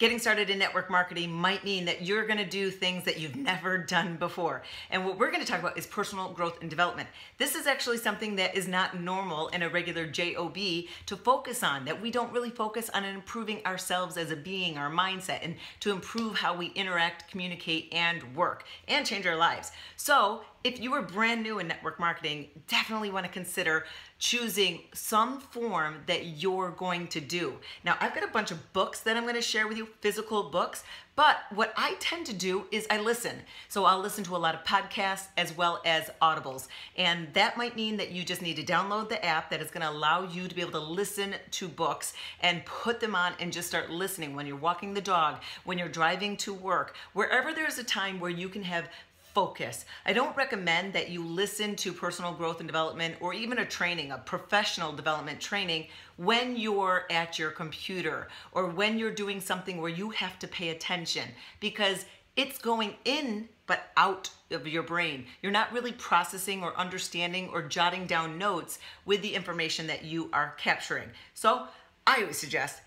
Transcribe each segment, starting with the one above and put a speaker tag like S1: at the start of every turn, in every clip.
S1: Getting started in network marketing might mean that you're going to do things that you've never done before. And what we're going to talk about is personal growth and development. This is actually something that is not normal in a regular job to focus on, that we don't really focus on improving ourselves as a being, our mindset, and to improve how we interact, communicate, and work, and change our lives. So if you are brand new in network marketing, definitely want to consider choosing some form that you're going to do. Now, I've got a bunch of books that I'm going to share with you, physical books, but what I tend to do is I listen. So I'll listen to a lot of podcasts as well as audibles. And that might mean that you just need to download the app that is going to allow you to be able to listen to books and put them on and just start listening when you're walking the dog, when you're driving to work, wherever there's a time where you can have focus. I don't recommend that you listen to personal growth and development or even a training, a professional development training, when you're at your computer or when you're doing something where you have to pay attention, because it's going in but out of your brain. You're not really processing or understanding or jotting down notes with the information that you are capturing. So I always suggest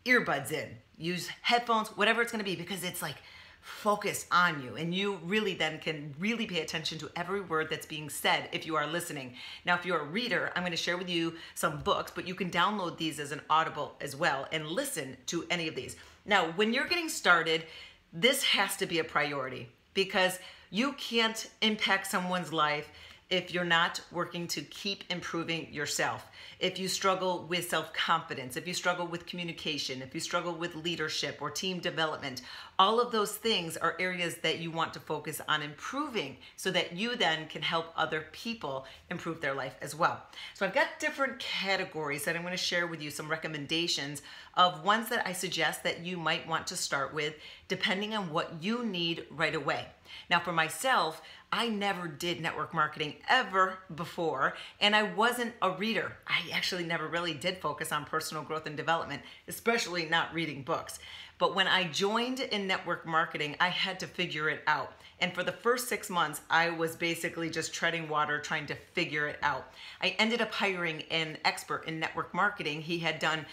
S1: earbuds in, use headphones, whatever it's going to be, because it's like focus on you, and you really then can really pay attention to every word that's being said if you are listening. Now, if you're a reader, I'm going to share with you some books, but you can download these as an audible as well and listen to any of these. Now, when you're getting started, this has to be a priority, because you can't impact someone's life if you're not working to keep improving yourself. If you struggle with self-confidence, if you struggle with communication, if you struggle with leadership or team development, all of those things are areas that you want to focus on improving so that you then can help other people improve their life as well. So I've got different categories that I'm going to share with you, some recommendations of ones that I suggest that you might want to start with depending on what you need right away. Now, for myself, I never did network marketing ever before, and I wasn't a reader. I actually never really did focus on personal growth and development, especially not reading books. But when I joined in network marketing, I had to figure it out. And for the first 6 months, I was basically just treading water, trying to figure it out. I ended up hiring an expert in network marketing. He had done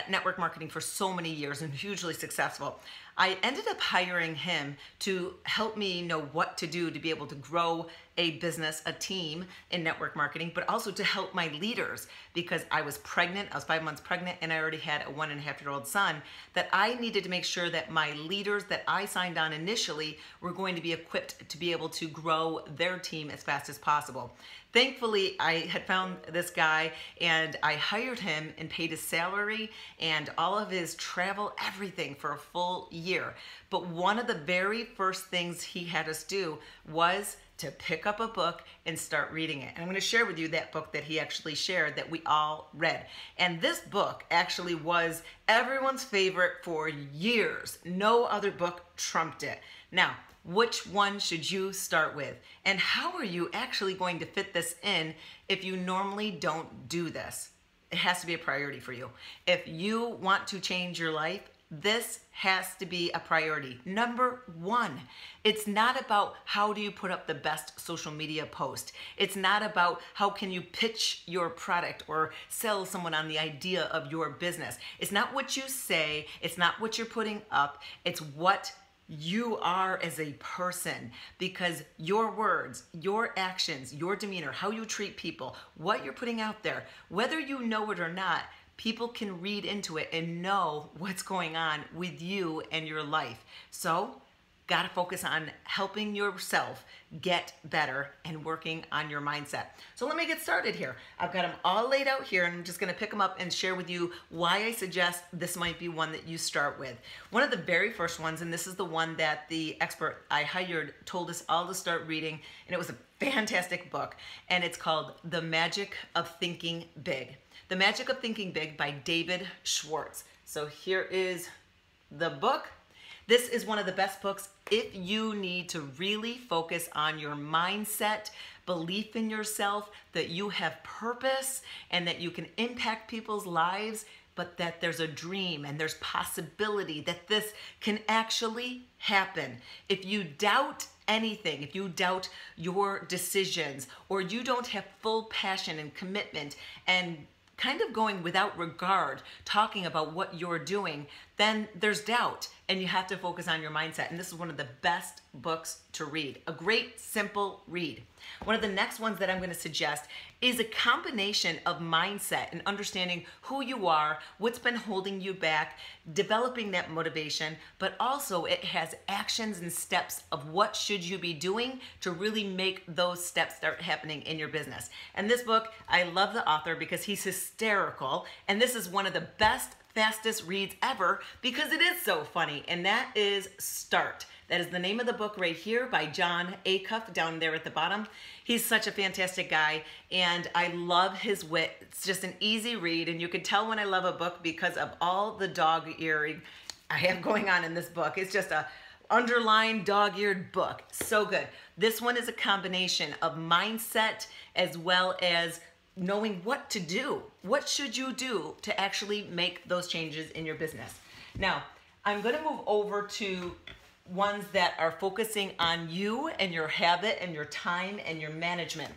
S1: network marketing for so many years and hugely successful. I ended up hiring him to help me know what to do to be able to grow a business, a team in network marketing, but also to help my leaders, because I was pregnant, I was 5 months pregnant, and I already had a 1.5-year-old son, that I needed to make sure that my leaders that I signed on initially were going to be equipped to be able to grow their team as fast as possible. Thankfully, I had found this guy and I hired him and paid his salary and all of his travel, everything, for a full year. But one of the very first things he had us do was to pick up a book and start reading it. And I'm going to share with you that book that he actually shared that we all read. And this book actually was everyone's favorite for years. No other book trumped it. Now, which one should you start with? And how are you actually going to fit this in if you normally don't do this? It has to be a priority for you. If you want to change your life, this has to be a priority. Number one, it's not about how do you put up the best social media post. It's not about how can you pitch your product or sell someone on the idea of your business. It's not what you say. It's not what you're putting up. It's what you are as a person, because your words, your actions, your demeanor, how you treat people, what you're putting out there, whether you know it or not, people can read into it and know what's going on with you and your life. So, got to focus on helping yourself get better and working on your mindset. So let me get started here. I've got them all laid out here, and I'm just going to pick them up and share with you why I suggest this might be one that you start with. One of the very first ones, and this is the one that the expert I hired told us all to start reading, and it was a fantastic book, and it's called The Magic of Thinking Big. The Magic of Thinking Big by David Schwartz. So here is the book. This is one of the best books if you need to really focus on your mindset, belief in yourself, that you have purpose and that you can impact people's lives, but that there's a dream and there's possibility that this can actually happen. If you doubt anything, if you doubt your decisions, or you don't have full passion and commitment and kind of going without regard, talking about what you're doing, then there's doubt, and you have to focus on your mindset. And this is one of the best books to read. A great, simple read. One of the next ones that I'm going to suggest is a combination of mindset and understanding who you are, what's been holding you back, developing that motivation, but also it has actions and steps of what should you be doing to really make those steps start happening in your business. And this book, I love the author because he's hysterical, and this is one of the best, fastest reads ever because it is so funny, and that is Start. That is the name of the book right here by John Acuff down there at the bottom. He's such a fantastic guy, and I love his wit. It's just an easy read, and you can tell when I love a book because of all the dog-earing I have going on in this book. It's just a underlined dog-eared book. So good. This one is a combination of mindset as well as knowing what to do. What should you do to actually make those changes in your business? Now, I'm going to move over to ones that are focusing on you and your habit and your time and your management,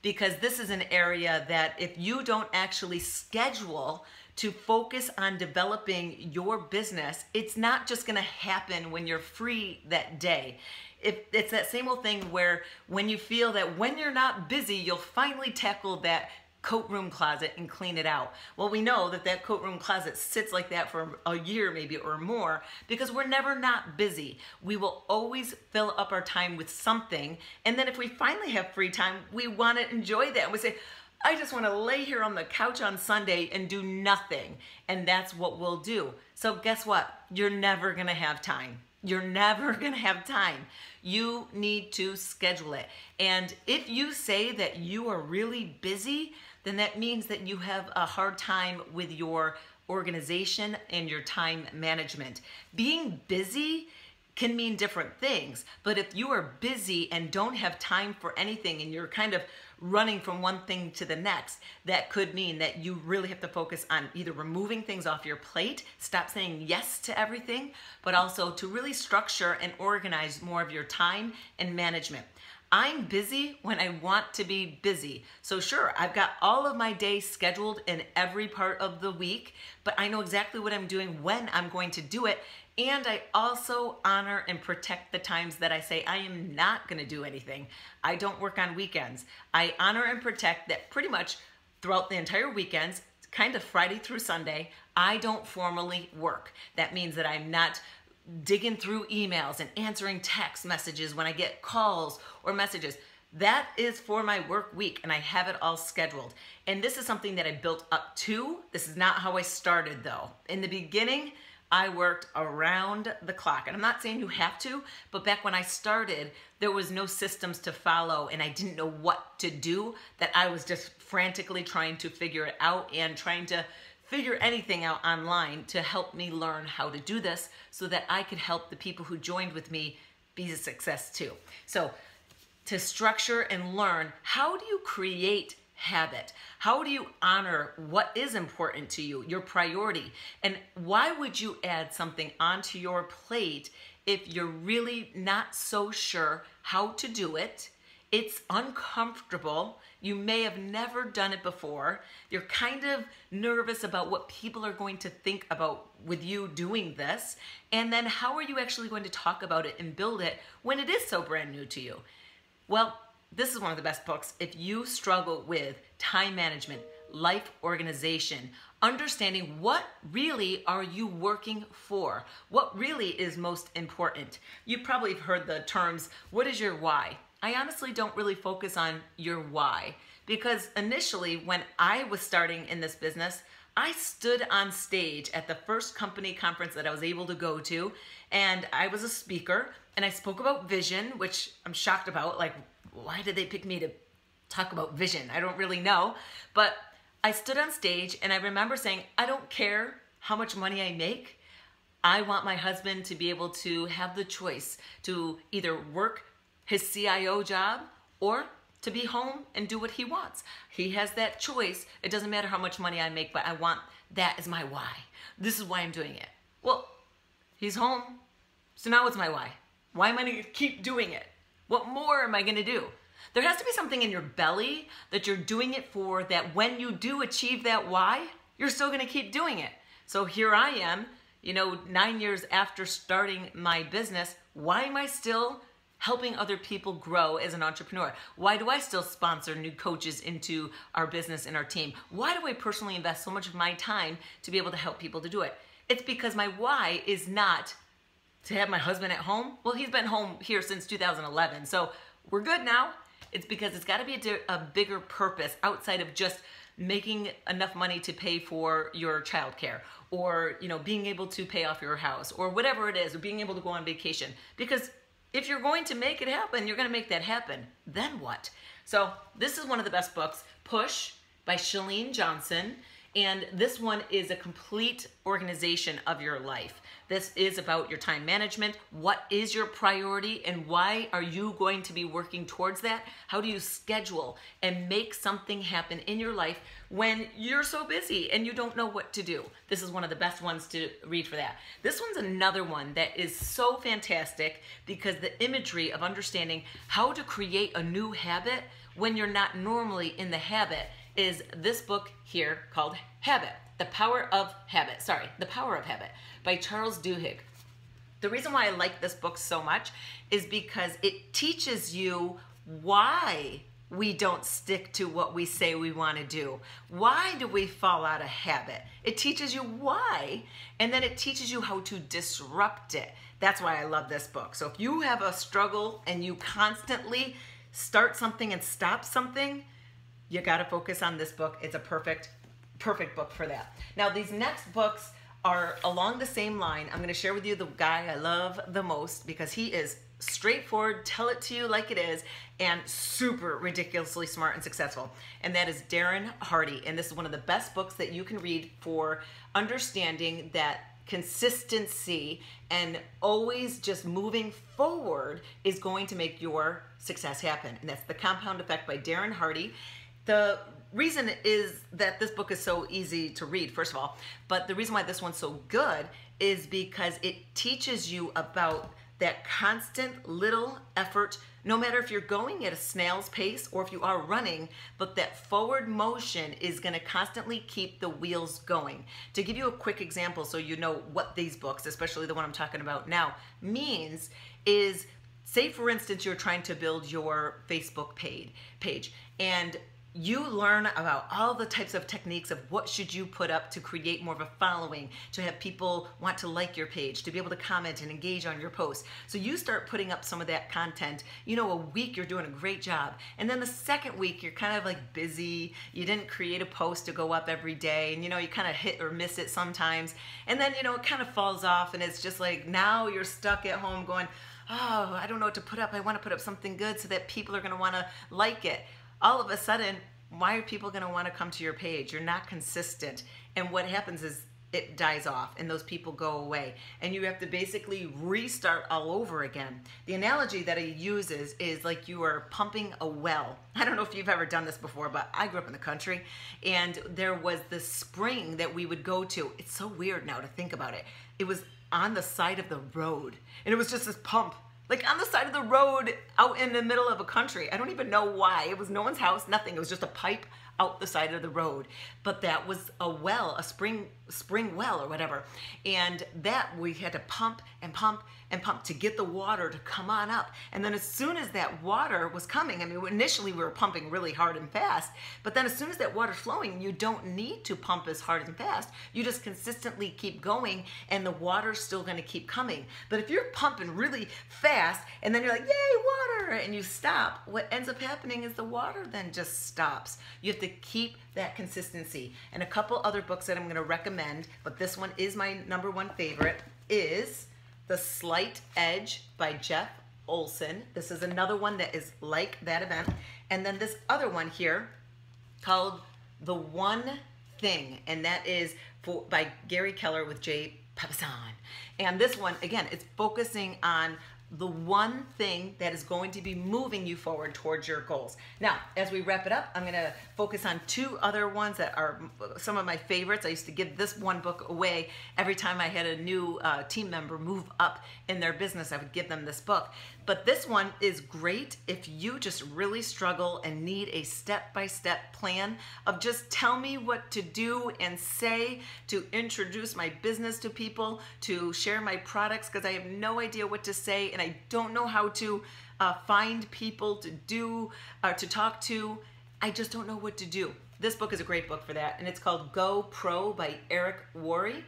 S1: because this is an area that if you don't actually schedule to focus on developing your business, it's not just going to happen when you're free that day. It's that same old thing where when you feel that when you're not busy, you'll finally tackle that coat room closet and clean it out. Well, we know that that coat room closet sits like that for a year maybe or more because we're never not busy. We will always fill up our time with something, and then if we finally have free time, we want to enjoy that. We say, I just want to lay here on the couch on Sunday and do nothing, and that's what we'll do. So guess what? You're never going to have time. You're never going to have time. You need to schedule it. And if you say that you are really busy, then that means that you have a hard time with your organization and your time management. Being busy can mean different things, but if you are busy and don't have time for anything and you're kind of running from one thing to the next, that could mean that you really have to focus on either removing things off your plate, stop saying yes to everything, but also to really structure and organize more of your time and management. I'm busy when I want to be busy. So sure, I've got all of my days scheduled in every part of the week, but I know exactly what I'm doing when I'm going to do it. And I also honor and protect the times that I say I am not going to do anything. I don't work on weekends. I honor and protect that pretty much throughout the entire weekends, kind of Friday through Sunday, I don't formally work. That means that I'm not digging through emails and answering text messages when I get calls or messages. That is for my work week, and I have it all scheduled. And this is something that I built up to. This is not how I started though. In the beginning, I worked around the clock, and I'm not saying you have to, but back when I started, there was no systems to follow, and I didn't know what to do, that I was just frantically trying to figure it out and trying to figure anything out online to help me learn how to do this so that I could help the people who joined with me be a success too. So to structure and learn, how do you create habit? How do you honor what is important to you, your priority? And why would you add something onto your plate if you're really not so sure how to do it? It's uncomfortable. You may have never done it before. You're kind of nervous about what people are going to think about with you doing this. And then how are you actually going to talk about it and build it when it is so brand new to you? Well, this is one of the best books if you struggle with time management, life organization, understanding what really are you working for? What really is most important? You probably have heard the terms, what is your why? I honestly don't really focus on your why, because initially when I was starting in this business, I stood on stage at the first company conference that I was able to go to, and I was a speaker, and I spoke about vision, which I'm shocked about. Like, why did they pick me to talk about vision? I don't really know, but I stood on stage, and I remember saying, I don't care how much money I make. I want my husband to be able to have the choice to either work his CIO job or to be home and do what he wants. He has that choice. It doesn't matter how much money I make, but I want that as my why. This is why I'm doing it. Well, he's home, so now what's my why? Why am I going to keep doing it? What more am I going to do? There has to be something in your belly that you're doing it for, that when you do achieve that why, you're still going to keep doing it. So here I am, 9 years after starting my business, why am I still helping other people grow as an entrepreneur? Why do I still sponsor new coaches into our business and our team? Why do I personally invest so much of my time to be able to help people to do it? It's because my why is not to have my husband at home. Well, he's been home here since 2011, so we're good now. It's because it's got to be a bigger purpose outside of just making enough money to pay for your childcare, or being able to pay off your house, or whatever it is, or being able to go on vacation. Because if you're going to make it happen, you're going to make that happen. Then what? So this is one of the best books, Push by Chalene Johnson. And this one is a complete organization of your life. This is about your time management. What is your priority and why are you going to be working towards that? How do you schedule and make something happen in your life when you're so busy and you don't know what to do? This is one of the best ones to read for that. This one's another one that is so fantastic because the imagery of understanding how to create a new habit when you're not normally in the habit is this book here called The Power of Habit by Charles Duhigg. The reason why I like this book so much is because it teaches you why we don't stick to what we say we want to do. Why do we fall out of habit? It teaches you why, and then it teaches you how to disrupt it. That's why I love this book. So if you have a struggle and you constantly start something and stop something, you got to focus on this book. It's a perfect book for that. Now, these next books are along the same line. I'm going to share with you the guy I love the most because he is straightforward, tell it to you like it is, and super ridiculously smart and successful. And that is Darren Hardy. And this is one of the best books that you can read for understanding that consistency and always just moving forward is going to make your success happen. And that's The Compound Effect by Darren Hardy. The reason is that this book is so easy to read, first of all, but the reason why this one's so good is because it teaches you about that constant little effort, no matter if you're going at a snail's pace or if you are running, but that forward motion is going to constantly keep the wheels going. To give you a quick example so you know what these books, especially the one I'm talking about now, means is, say for instance, you're trying to build your Facebook page and you learn about all the types of techniques of what should you put up to create more of a following, to have people want to like your page, to be able to comment and engage on your posts. So you start putting up some of that content. A week you're doing a great job. And then the second week you're kind of like busy. You didn't create a post to go up every day. And you kind of hit or miss it sometimes. And then, it kind of falls off and it's just like now you're stuck at home going, oh, I don't know what to put up. I want to put up something good so that people are going to want to like it. All of a sudden, why are people going to want to come to your page? You're not consistent. And what happens is it dies off and those people go away. And you have to basically restart all over again. The analogy that he uses is like you are pumping a well. I don't know if you've ever done this before, but I grew up in the country and there was this spring that we would go to. It's so weird now to think about it. It was on the side of the road and it was just this pump. Like on the side of the road out in the middle of a country. I don't even know why. It was no one's house, nothing. It was just a pipe out the side of the road. But that was a well, a spring well or whatever. And that we had to pump and pump and pump to get the water to come on up. And then as soon as that water was coming, I mean, initially we were pumping really hard and fast, but then as soon as that water's flowing, you don't need to pump as hard and fast. You just consistently keep going and the water's still gonna keep coming. But if you're pumping really fast and then you're like, yay, water, and you stop, what ends up happening is the water then just stops. You have to keep that consistency. And a couple other books that I'm gonna recommend, but this one is my #1 favorite, is The Slight Edge by Jeff Olson. This is another one that is like that event. And then this other one here called The One Thing, and that is by Gary Keller with Jay Papasan. And this one, again, it's focusing on the one thing that is going to be moving you forward towards your goals. Now, as we wrap it up, I'm going to focus on two other ones that are some of my favorites. I used to give this one book away every time I had a new team member move up in their business. I would give them this book. But this one is great if you just really struggle and need a step-by-step plan of just tell me what to do and say to introduce my business to people, to share my products, because I have no idea what to say and I don't know how to find people to talk to. I just don't know what to do. This book is a great book for that, and it's called Go Pro by Eric Worre.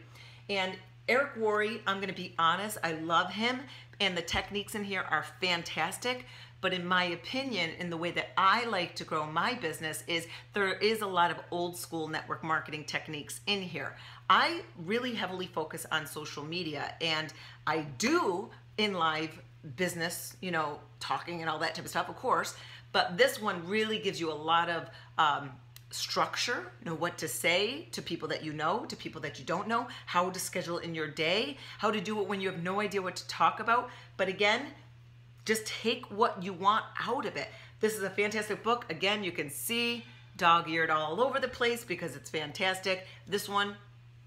S1: And Eric Worre, I'm going to be honest, I love him, and the techniques in here are fantastic. But in my opinion, in the way that I like to grow my business, is there is a lot of old school network marketing techniques in here. I really heavily focus on social media, and I do in live business, you know, talking and all that type of stuff, of course. But this one really gives you a lot of structure, you know, what to say to people that you know, to people that you don't know, how to schedule in your day, how to do it when you have no idea what to talk about. But again, just take what you want out of it. This is a fantastic book. Again, you can see dog-eared all over the place because it's fantastic. This one,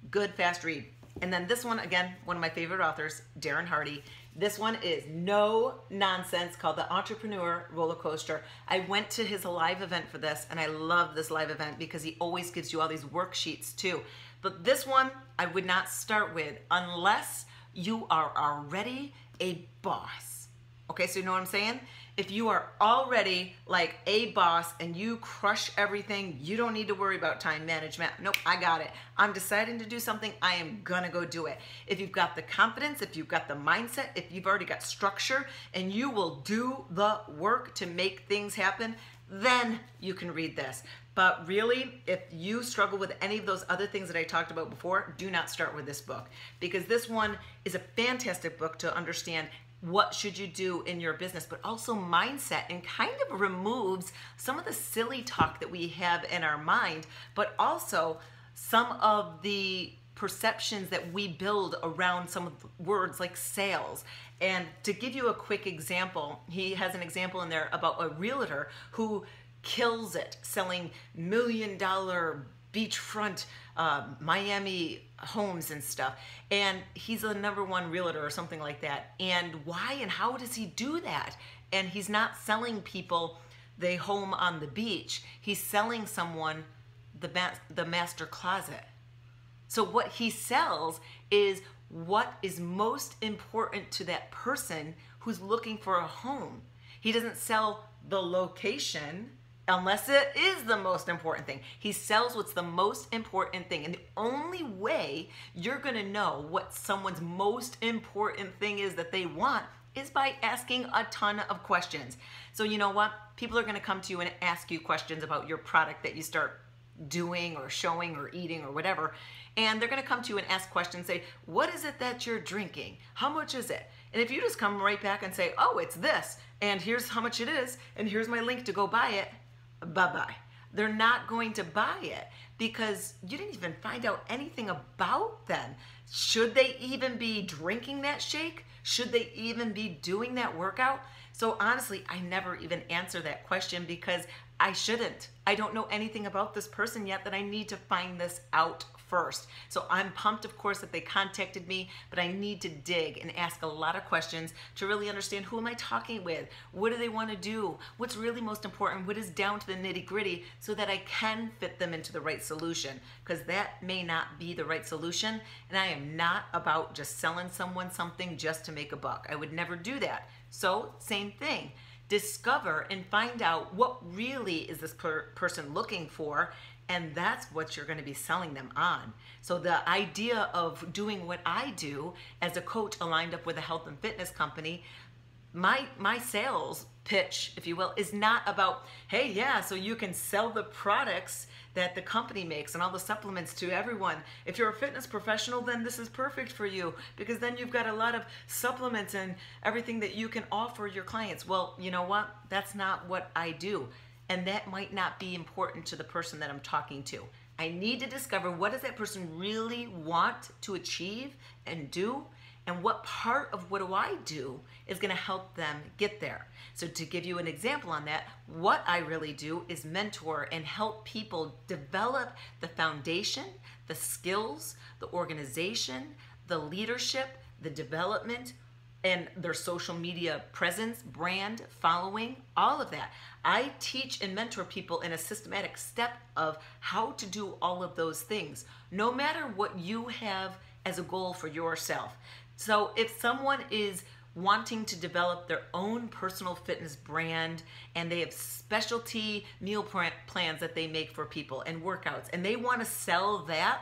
S1: good, fast read. And then this one, again, one of my favorite authors, Darren Hardy. This one is no nonsense, called The Entrepreneur Roller Coaster. I went to his live event for this, and I love this live event because he always gives you all these worksheets too. But this one, I would not start with unless you are already a boss. Okay, so you know what I'm saying? If you are already like a boss and you crush everything, you don't need to worry about time management. Nope, I got it. I'm deciding to do something, I am gonna go do it. If you've got the confidence, if you've got the mindset, if you've already got structure, and you will do the work to make things happen, then you can read this. But really, if you struggle with any of those other things that I talked about before, do not start with this book, because this one is a fantastic book to understand what should you do in your business, but also mindset, and kind of removes some of the silly talk that we have in our mind, but also some of the perceptions that we build around some of the words like sales. And to give you a quick example, he has an example in there about a realtor who kills it selling $1 million beachfront Miami homes and stuff, and he's the #1 realtor or something like that. And why and how does he do that? And he's not selling people the home on the beach, he's selling someone the master closet. So what he sells is what is most important to that person who's looking for a home. He doesn't sell the location unless it is the most important thing. He sells what's the most important thing. And the only way you're gonna know what someone's most important thing is that they want is by asking a ton of questions. So you know what? People are gonna come to you and ask you questions about your product that you start doing or showing or eating or whatever. And they're gonna come to you and ask questions, say, what is it that you're drinking? How much is it? And if you just come right back and say, oh, it's this, and here's how much it is, and here's my link to go buy it, bye-bye. They're not going to buy it because you didn't even find out anything about them. Should they even be drinking that shake? Should they even be doing that workout? So honestly, I never even answer that question because I shouldn't. I don't know anything about this person yet that I need to find this out first. So I'm pumped, of course, that they contacted me, but I need to dig and ask a lot of questions to really understand, who am I talking with? What do they want to do? What's really most important? What is down to the nitty-gritty, so that I can fit them into the right solution? Because that may not be the right solution, and I am not about just selling someone something just to make a buck. I would never do that. So same thing. Discover and find out what really is this person looking for, and that's what you're going to be selling them on. So the idea of doing what I do as a coach aligned up with a health and fitness company, my sales pitch, if you will, is not about, hey, yeah, so you can sell the products that the company makes and all the supplements to everyone. If you're a fitness professional, then this is perfect for you, because then you've got a lot of supplements and everything that you can offer your clients. Well, you know what? That's not what I do. And that might not be important to the person that I'm talking to. I need to discover, what does that person really want to achieve and do, and what part of what do I do is going to help them get there. So to give you an example on that, what I really do is mentor and help people develop the foundation, the skills, the organization, the leadership, the development, and their social media presence, brand, following, all of that. I teach and mentor people in a systematic step of how to do all of those things, no matter what you have as a goal for yourself. So if someone is wanting to develop their own personal fitness brand and they have specialty meal plans that they make for people and workouts, and they want to sell that,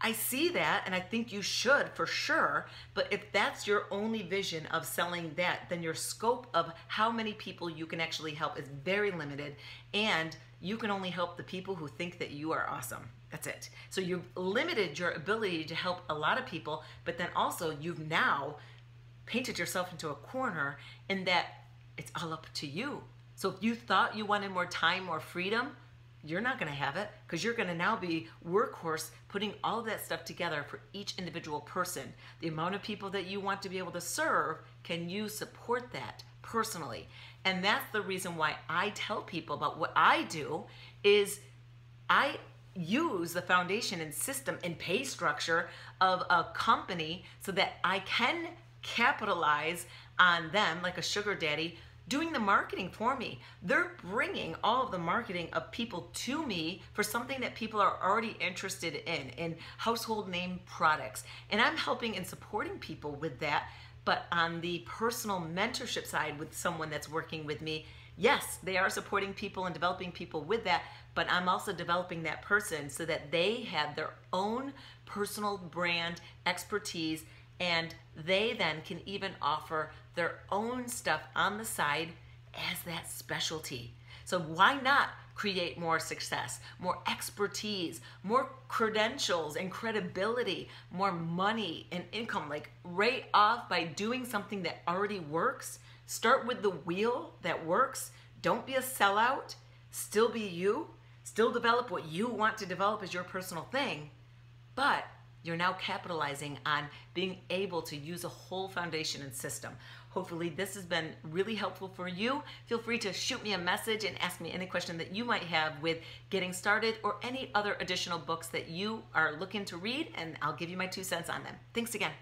S1: I see that, and I think you should for sure, but if that's your only vision of selling that, then your scope of how many people you can actually help is very limited, and you can only help the people who think that you are awesome. That's it. So you've limited your ability to help a lot of people, but then also you've now painted yourself into a corner in that it's all up to you. So if you thought you wanted more time, more freedom, you're not going to have it, because you're going to now be workhorse putting all of that stuff together for each individual person. The amount of people that you want to be able to serve, can you support that personally? And that's the reason why I tell people about what I do is I use the foundation and system and pay structure of a company so that I can capitalize on them like a sugar daddy doing the marketing for me. They're bringing all of the marketing of people to me for something that people are already interested in household name products. And I'm helping and supporting people with that. But on the personal mentorship side with someone that's working with me, yes, they are supporting people and developing people with that, but I'm also developing that person so that they have their own personal brand expertise, and they then can even offer their own stuff on the side as that specialty. So why not create more success, more expertise, more credentials and credibility, more money and income, like right off by doing something that already works? Start with the wheel that works. Don't be a sellout. Still be you. Still develop what you want to develop as your personal thing. But you're now capitalizing on being able to use a whole foundation and system. Hopefully this has been really helpful for you. Feel free to shoot me a message and ask me any question that you might have with getting started or any other additional books that you are looking to read, and I'll give you my 2 cents on them. Thanks again.